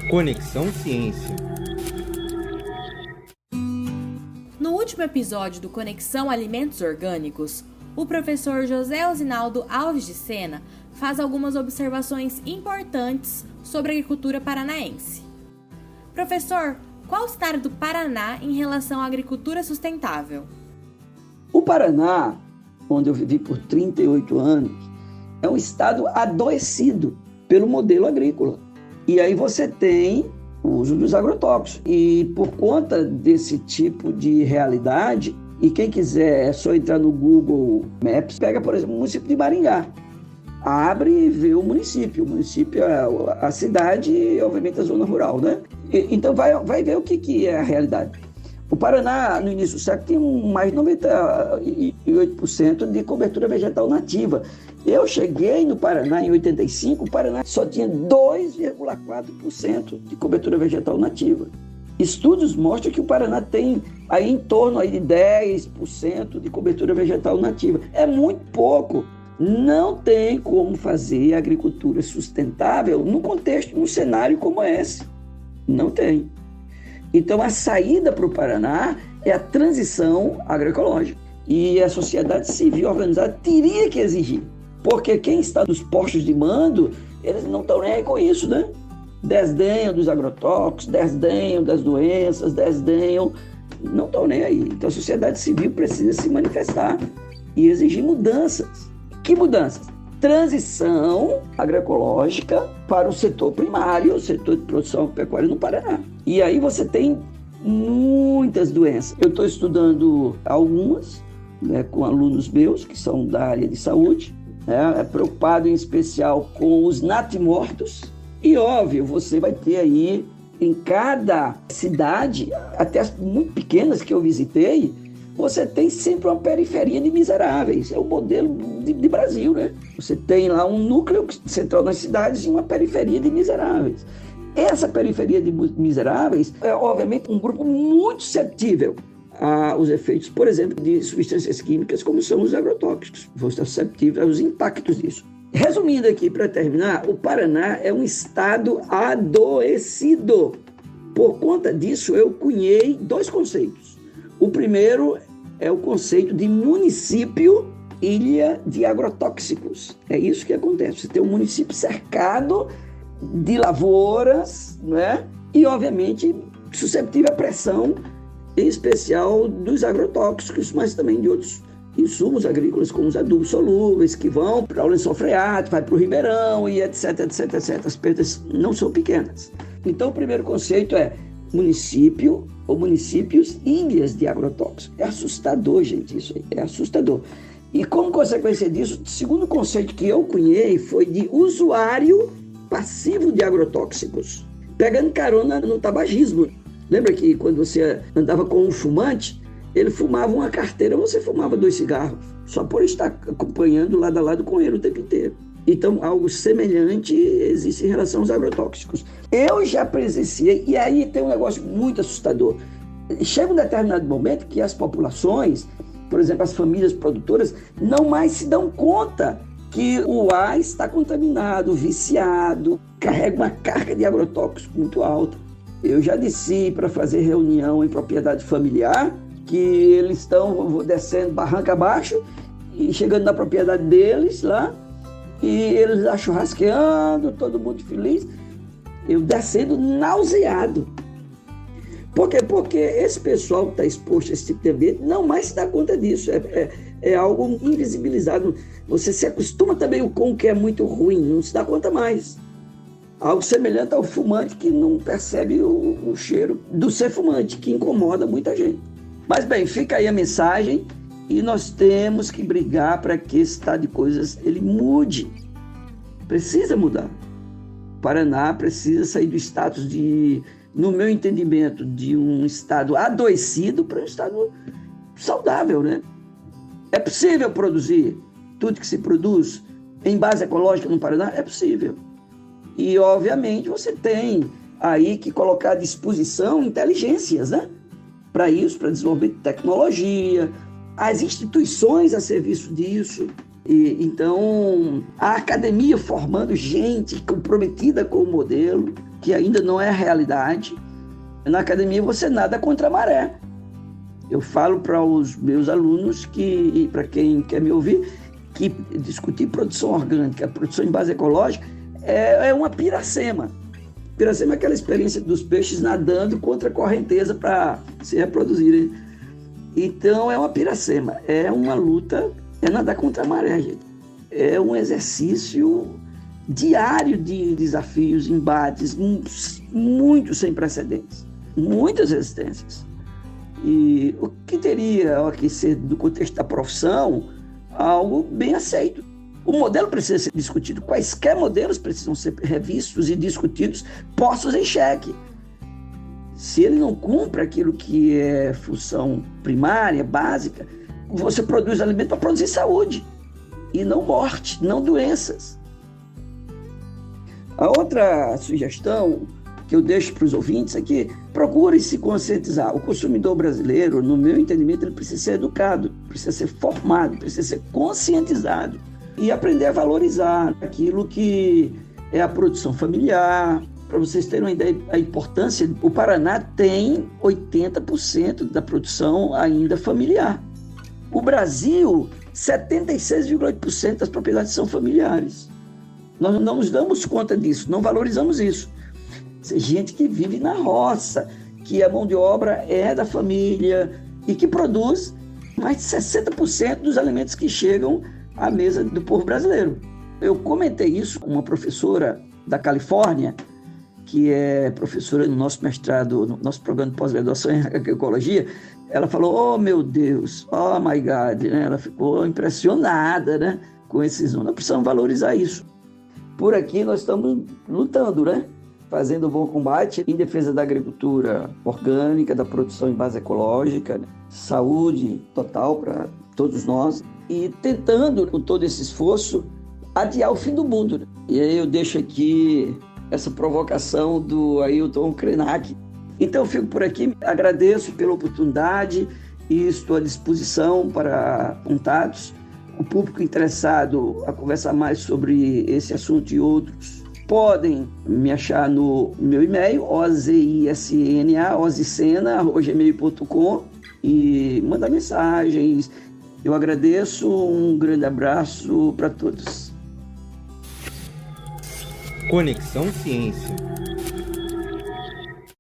Conexão Ciência. No último episódio do Conexão Alimentos Orgânicos, o professor José Osinaldo Alves de Sena faz algumas observações importantes sobre a agricultura paranaense. Professor, qual o cenário do Paraná em relação à agricultura sustentável? O Paraná, onde eu vivi por 38 anos, é um estado adoecido pelo modelo agrícola. E aí você tem o uso dos agrotóxicos. E por conta desse tipo de realidade, e quem quiser é só entrar no Google Maps, pega, por exemplo, o município de Maringá. Abre e vê o município. O município é a cidade e, obviamente, a zona rural, né? Então vai ver o que é a realidade. O Paraná, no início do século, tinha mais de 98% de cobertura vegetal nativa. Eu cheguei no Paraná em 85, o Paraná só tinha 2,4% de cobertura vegetal nativa. Estudos mostram que o Paraná tem aí em torno aí de 10% de cobertura vegetal nativa. É muito pouco. Não tem como fazer agricultura sustentável num contexto, num cenário como esse. Não tem. Então, a saída para o Paraná é a transição agroecológica. E a sociedade civil organizada teria que exigir. Porque quem está nos postos de mando, eles não estão nem aí com isso, né? Desdenham dos agrotóxicos, desdenham das doenças, desdenham, não estão nem aí. Então a sociedade civil precisa se manifestar e exigir mudanças. Que mudanças? Transição agroecológica para o setor primário, o setor de produção pecuária no Paraná. E aí você tem muitas doenças. Eu estou estudando algumas, né, com alunos meus que são da área de saúde, preocupado em especial com os natimortos. E óbvio, você vai ter aí em cada cidade, até as muito pequenas que eu visitei, você tem sempre uma periferia de miseráveis. É o modelo de Brasil, né? Você tem lá um núcleo central nas cidades e uma periferia de miseráveis. Essa periferia de miseráveis é, obviamente, um grupo muito suscetível aos efeitos, por exemplo, de substâncias químicas, como são os agrotóxicos. Vão estar suscetíveis aos impactos disso. Resumindo aqui, para terminar, o Paraná é um estado adoecido. Por conta disso, eu cunhei dois conceitos. O primeiro é o conceito de município ilha de agrotóxicos. É isso que acontece. Você tem um município cercado de lavouras, né? E, obviamente, suscetível à pressão, em especial dos agrotóxicos, mas também de outros insumos agrícolas, como os adubos solúveis, que vão para o lençol freático, vai para o ribeirão e etc, etc, etc. As perdas não são pequenas. Então, o primeiro conceito é município ou municípios ilhas de agrotóxicos. É assustador, gente, isso aí. É assustador. E como consequência disso, o segundo conceito que eu cunhei foi de usuário passivo de agrotóxicos, pegando carona no tabagismo. Lembra que quando você andava com um fumante, ele fumava uma carteira, você fumava 2 cigarros, só por estar acompanhando lado a lado com ele o tempo inteiro. Então, algo semelhante existe em relação aos agrotóxicos. Eu já presenciei, e aí tem um negócio muito assustador. Chega um determinado momento que as populações, por exemplo, as famílias produtoras, não mais se dão conta que o ar está contaminado, viciado, carrega uma carga de agrotóxicos muito alta. Eu já disse para fazer reunião em propriedade familiar que eles estão descendo barranca abaixo e chegando na propriedade deles lá, e eles lá churrasqueando, todo mundo feliz. Eu descendo nauseado. Por quê? Porque esse pessoal que está exposto a esse tipo de ambiente não mais se dá conta disso. É algo invisibilizado. Você se acostuma também com o que é muito ruim, não se dá conta mais. Algo semelhante ao fumante que não percebe o cheiro do ser fumante, que incomoda muita gente. Mas bem, fica aí a mensagem e nós temos que brigar para que esse estado de coisas ele mude. Precisa mudar. O Paraná precisa sair do status de, no meu entendimento, de um estado adoecido para um estado saudável, né? É possível produzir tudo que se produz em base ecológica no Paraná? É possível. E, obviamente, você tem aí que colocar à disposição inteligências, né? Para isso, para desenvolver tecnologia, as instituições a serviço disso, Então, a academia formando gente comprometida com o modelo, que ainda não é a realidade. Na academia você nada contra a maré. Eu falo para os meus alunos, e para quem quer me ouvir, que discutir produção orgânica, produção em base ecológica, é uma piracema. Piracema é aquela experiência dos peixes nadando contra a correnteza para se reproduzirem. Então, é uma piracema, é uma luta, é nadar contra a maré, gente. É um exercício diário de desafios, embates, muito sem precedentes, muitas resistências. E o que teria que ser, do contexto da profissão, algo bem aceito. O modelo precisa ser discutido, quaisquer modelos precisam ser revistos e discutidos, postos em xeque. Se ele não cumpre aquilo que é função primária, básica, você produz alimento para produzir saúde, e não morte, não doenças. A outra sugestão que eu deixo para os ouvintes é que procure se conscientizar. O consumidor brasileiro, no meu entendimento, ele precisa ser educado, precisa ser formado, precisa ser conscientizado e aprender a valorizar aquilo que é a produção familiar. Para vocês terem uma ideia da importância, o Paraná tem 80% da produção ainda familiar. O Brasil, 76,8% das propriedades são familiares. Nós não nos damos conta disso, não valorizamos isso. Tem gente que vive na roça, que a mão de obra é da família e que produz mais de 60% dos alimentos que chegam à mesa do povo brasileiro. Eu comentei isso com uma professora da Califórnia, que é professora no nosso mestrado, no nosso programa de pós-graduação em agroecologia. Ela falou, oh meu Deus, oh my God, né? Ela ficou impressionada, né, com esses números. Nós precisamos valorizar isso. Por aqui nós estamos lutando, né, fazendo um bom combate em defesa da agricultura orgânica, da produção em base ecológica, né? Saúde total para todos nós e tentando, com todo esse esforço, adiar o fim do mundo, né? E aí eu deixo aqui essa provocação do Ailton Krenak. Então eu fico por aqui, agradeço pela oportunidade e estou à disposição para contatos. O público interessado a conversar mais sobre esse assunto e outros podem me achar no meu e-mail, ozisena@gmail.com e mandar mensagens. Eu agradeço, um grande abraço para todos. Conexão Ciência.